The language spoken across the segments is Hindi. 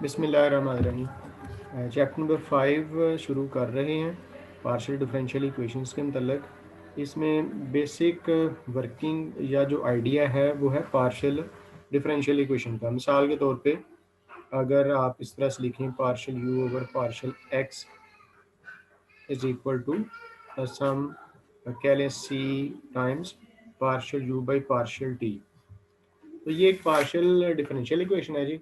बिस्मिल्लाहिर्रहमानिर्रहीम। चैप्टर नंबर 5 शुरू कर रहे हैं पार्शियल डिफरेंशियल इक्वेशंस के मतलब। इसमें बेसिक वर्किंग या जो आइडिया है वो है पार्शियल डिफरेंशियल इक्वेशन का। मिसाल के तौर पे अगर आप इस तरह से लिखें partial u over partial x is equal to some कह लें c times partial u by partial t, तो ये एक पार्शियल डिफरेंशियल इक्वेशन है जी,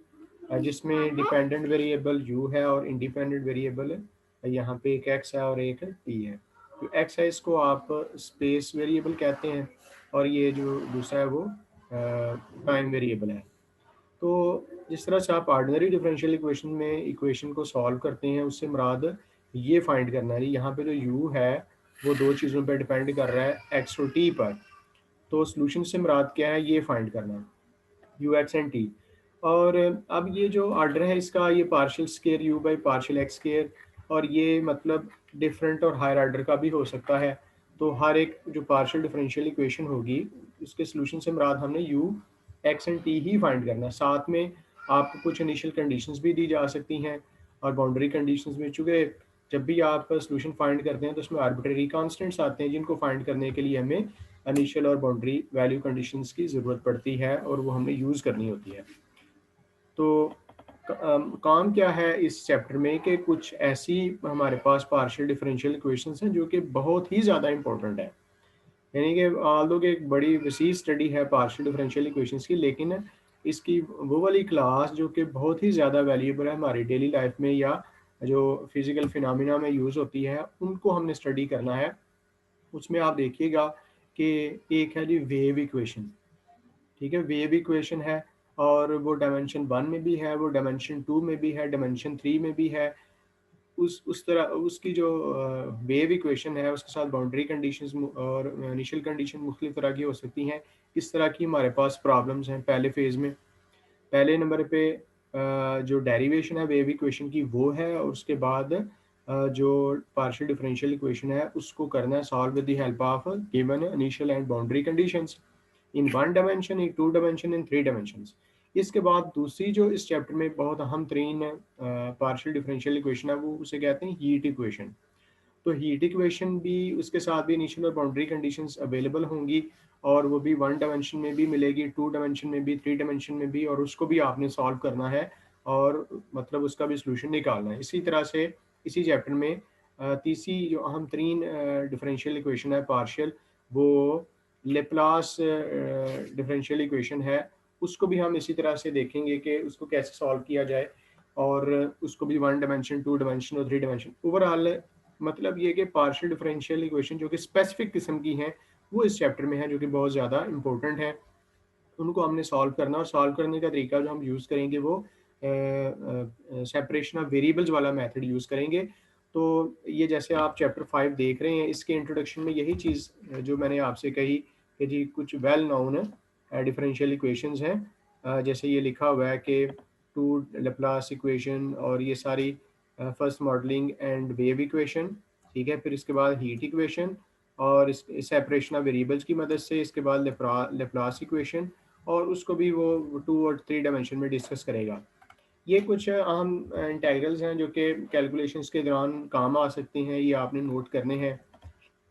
जिसमें डिपेंडेंट वेरिएबल u है और इंडिपेंडेंट वेरिएबल यहाँ पे एक x है और एक t है। तो x है इसको आप स्पेस वेरिएबल कहते हैं और ये जो दूसरा है वो टाइम वेरिएबल है। तो जिस तरह से आप ऑर्डिनरी डिफरेंशियल इक्वेशन में इक्वेशन को सॉल्व करते हैं उससे मुराद ये फाइंड करना है, यहाँ पे जो u है वो दो चीज़ों पर डिपेंड कर रहा है x और t पर। तो सोल्यूशन से मुराद क्या है ये फाइंड करना है यू एक्स एंड टी। और अब ये जो ऑर्डर है इसका ये partial square U by partial X square, और ये मतलब डिफरेंट और हायर ऑर्डर का भी हो सकता है। तो हर एक जो पार्शियल डिफरेंशियल इक्वेशन होगी उसके सोल्यूशन से मुराद हमने you x and T he find करना है। साथ में आपको कुछ इनिशियल कंडीशंस भी दी जा सकती हैं और बाउंड्री कंडीशंस में, चूँकि जब भी आप सोल्यूशन फाइंड करते हैं तो उसमें आर्बिट्रेरी कॉन्स्टेंट्स आते हैं जिनको फाइंड करने के लिए हमें इनिशियल और बाउंड्री वैल्यू कंडीशंस की ज़रूरत पड़ती है और वो हमने यूज़ करनी होती है। तो काम क्या है इस चैप्टर में कि कुछ ऐसी हमारे पास पार्शियल डिफरेंशियल इक्वेशंस हैं जो कि बहुत ही ज़्यादा इंपॉर्टेंट है। यानी कि आल्दो कि एक बड़ी वसी स्टडी है पार्शियल डिफरेंशियल इक्वेशंस की, लेकिन इसकी वो वाली क्लास जो कि बहुत ही ज़्यादा वैल्यूएबल है हमारी डेली लाइफ में या जो फिजिकल फिनोमिना में यूज़ होती है उनको हमने स्टडी करना है। उसमें आप देखिएगा कि एक है जी वेव इक्वेशन, ठीक है, वेव इक्वेशन है और वो डायमेंशन 1 में भी है, वो डायमेंशन 2 में भी है, डायमेंशन 3 में भी है। उस तरह उसकी जो वेव इक्वेशन है उसके साथ बाउंड्री कंडीशंस और इनिशियल कंडीशन मुख्तलिफ तरह की हो सकती हैं। इस तरह की हमारे पास प्रॉब्लम्स हैं पहले फेज़ में। पहले नंबर पे जो डेरिवेशन है वेव इक्वेशन की वो है, और उसके बाद जो पार्शियल डिफरेंशियल इक्वेशन है उसको करना है solve with the help of given initial and boundary conditions in 1 dimension, in 2 dimension, in 3 dimensions. इसके बाद दूसरी जो इस चैप्टर में बहुत अहम तरीन पार्शियल डिफरेंशियल इक्वेशन है वो उसे कहते हैं हीट इक्वेशन। तो हीट इक्वेशन भी उसके साथ भी इनिशियल और बाउंड्री कंडीशंस अवेलेबल होंगी और वो भी 1 डायमेंशन में भी मिलेगी, 2 डायमेंशन में भी, 3 डायमेंशन में भी, और उसको भी आपने सॉल्व करना है और मतलब उसका भी सोल्यूशन निकालना है। इसी तरह से इसी चैप्टर में तीसरी जो अहम तरीन डिफरेंशियल इक्वेशन है पार्शियल, वो लेप्लास डिफरेंशियल इक्वेशन है। उसको भी हम इसी तरह से देखेंगे कि उसको कैसे सॉल्व किया जाए, और उसको भी 1 डायमेंशन, 2 डायमेंशन और 3 डायमेंशन। ओवरऑल मतलब ये कि पार्शियल डिफरेंशियल इक्वेशन जो कि स्पेसिफिक किस्म की हैं वो इस चैप्टर में है जो कि बहुत ज़्यादा इंपॉर्टेंट है। उनको हमने सॉल्व करना, और सॉल्व करने का तरीका जो हम यूज़ करेंगे वो सेपरेशन ऑफ वेरिएबल्स वाला मेथड यूज़ करेंगे। तो ये जैसे आप चैप्टर 5 देख रहे हैं इसके इंट्रोडक्शन में यही चीज़ जो मैंने आपसे कही कि जी कुछ वेल नोन डिफरेंशियल इक्वेशंस हैं, जैसे ये लिखा हुआ है कि टू लेप्लास इक्वेशन और ये सारी first modelling and wave equation, ठीक है, फिर इसके बाद हीट इक्वेशन और इस सेपरेशन ऑफ वेरिएबल्स की मदद से, इसके बाद लेप्लास इक्वेशन, और उसको भी वो 2 और 3 डायमेंशन में डिस्कस करेगा। ये कुछ अहम इंटीग्रल्स हैं जो कि कैलकुलेशंस के दौरान काम आ सकती हैं, ये आपने नोट करने हैं,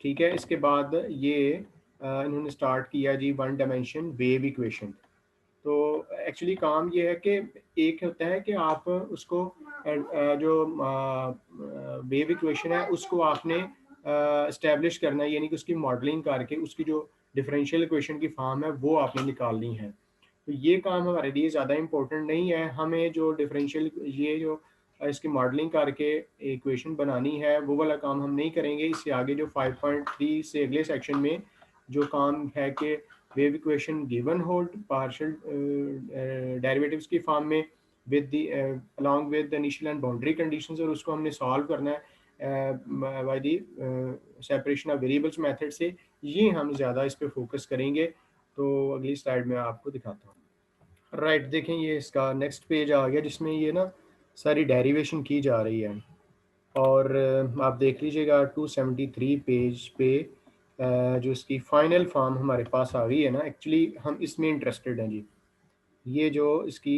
ठीक है। इसके बाद ये इन्होंने स्टार्ट किया जी 1 डायमेंशन वेव इक्वेशन। तो एक्चुअली काम ये है कि एक होता है कि आप उसको जो वेव इक्वेशन है उसको आपने इस्टेब्लिश करना है, यानी कि उसकी मॉडलिंग करके उसकी जो डिफरेंशियल इक्वेशन की फॉर्म है वो आपने निकालनी है। तो ये काम हमारे लिए ज़्यादा इम्पोर्टेंट नहीं है, हमें जो डिफरेंशियल ये जो इसकी मॉडलिंग करके इक्वेशन बनानी है वो वाला काम हम नहीं करेंगे। इससे आगे जो 5.3 से अगले सेक्शन में जो काम है कि वेव इक्वेशन गिवन हो पार्शियल डेरिवेटिव्स की फॉर्म में with the along with the initial and boundary conditions, और उसको हमने सॉल्व करना है by the separation of variables method से। ये हम ज़्यादा इस पे फोकस करेंगे। तो अगली स्लाइड में आपको दिखाता हूँ। राइट, देखें ये इसका नेक्स्ट पेज आ गया जिसमें ये ना सारी डेरिवेशन की जा रही है, और आप देख लीजिएगा 273 पेज पे जो इसकी फाइनल फॉर्म हमारे पास आ गई है ना, एक्चुअली हम इसमें इंटरेस्टेड हैं जी। ये जो इसकी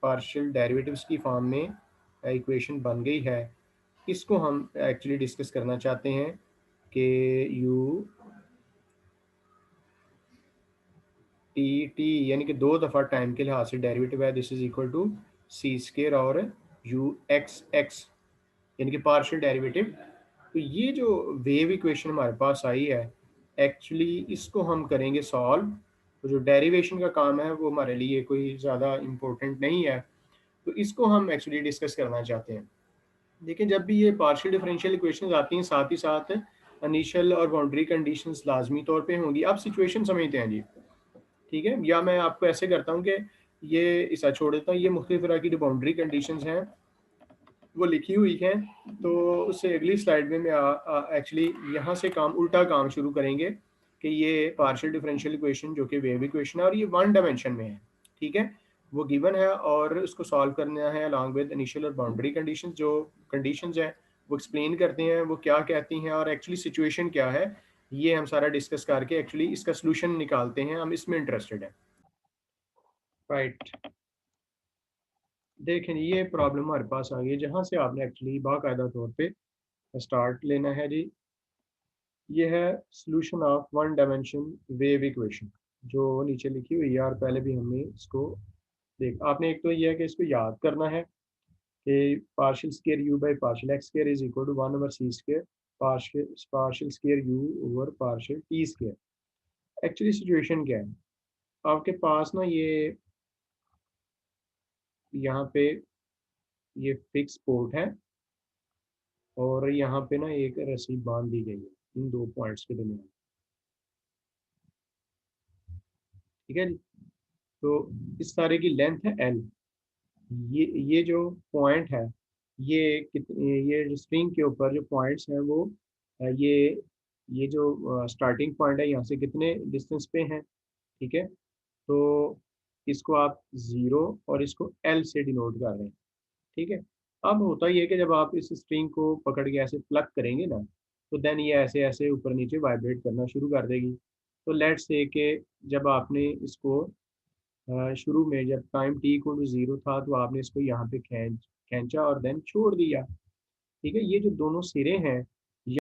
पार्शियल डेरिवेटिव्स की फॉर्म में इक्वेशन बन गई है, इसको हम एक्चुअली डिस्कस करना चाहते हैं कि यू टी टी यानी कि दो दफ़ा टाइम के लिहाज से डेरिवेटिव है, this is equal to C square और यू एक्स एक्स यानी कि पार्शियल डेरिवेटिव। तो ये जो वेव इक्वेशन हमारे पास आई है, एक्चुअली इसको हम करेंगे सॉल्व। तो जो डेरिवेशन का काम है वो हमारे लिए कोई ज़्यादा इम्पोर्टेंट नहीं है, तो इसको हम एक्चुअली डिस्कस करना चाहते हैं। देखिए, जब भी ये पार्शियल डिफरेंशियल इक्वेशंस आती हैं, साथ ही साथ इनिशियल और बाउंड्री कंडीशंस लाजमी तौर पे होंगी। आप सिचुएशन समझते हैं जी, ठीक है? या मैं आपको ऐसे करता हूँ कि ये इसे छोड़ देता हूँ, ये मुख्तलिफ तरह की जो बाउंड्री कंडीशंस हैं वो लिखी हुई हैं। तो उससे अगली स्लाइड में मैं एक्चुअली यहाँ से काम उल्टा काम शुरू करेंगे कि ये पार्शियल डिफरेंशियल इक्वेशन जो कि वेव इक्वेशन है और ये वन डायमेंशन में है, ठीक है? वो गिवन है और उसको सॉल्व करना है अलॉन्ग विद इनिशियल और बाउंड्री कंडीशंस। जो कंडीशंस हैं वो एक्सप्लेन करते हैं वो क्या कहती हैं और एक्चुअली सिचुएशन क्या है, ये हम सारा डिस्कस करके एक्चुअली इसका सोल्यूशन निकालते हैं, हम इसमें इंटरेस्टेड हैं। राइट, देखें ये प्रॉब्लम हमारे पास आ गई है जहाँ से आपने एक्चुअली बाकायदा तौर पे स्टार्ट लेना है जी। ये है solution of one dimension wave equation जो नीचे लिखी हुई है, और पहले भी हमने इसको देख, आपने एक तो ये है कि इसको याद करना है कि partial square U by partial X square is equal to one over C square partial partial square U over partial T square. Actually situation क्या है, आपके पास ना ये यहाँ पे ये फिक्स पोर्ट है और यहाँ पे ना एक रस्सी बांध दी गई है इन दो पॉइंट्स के दरमियान, ठीक है जी? तो इस सारे की लेंथ है एल। ये जो पॉइंट है, ये कितने, ये जो स्ट्रिंग के ऊपर जो पॉइंट्स हैं वो ये जो स्टार्टिंग पॉइंट है यहाँ से कितने डिस्टेंस पे हैं, ठीक है? तो इसको आप ज़ीरो और इसको एल से डिनोट कर रहे हैं, ठीक है? अब होता ये है कि जब आप इस स्ट्रिंग को पकड़ के ऐसे प्लग करेंगे ना, तो देन ये ऐसे ऐसे ऊपर नीचे वाइब्रेट करना शुरू कर देगी। तो लेट्स से कि जब आपने इसको शुरू में जब time T equal to zero था तो आपने इसको यहाँ पे खींचा और देन छोड़ दिया, ठीक है? ये जो दोनों सिरे हैं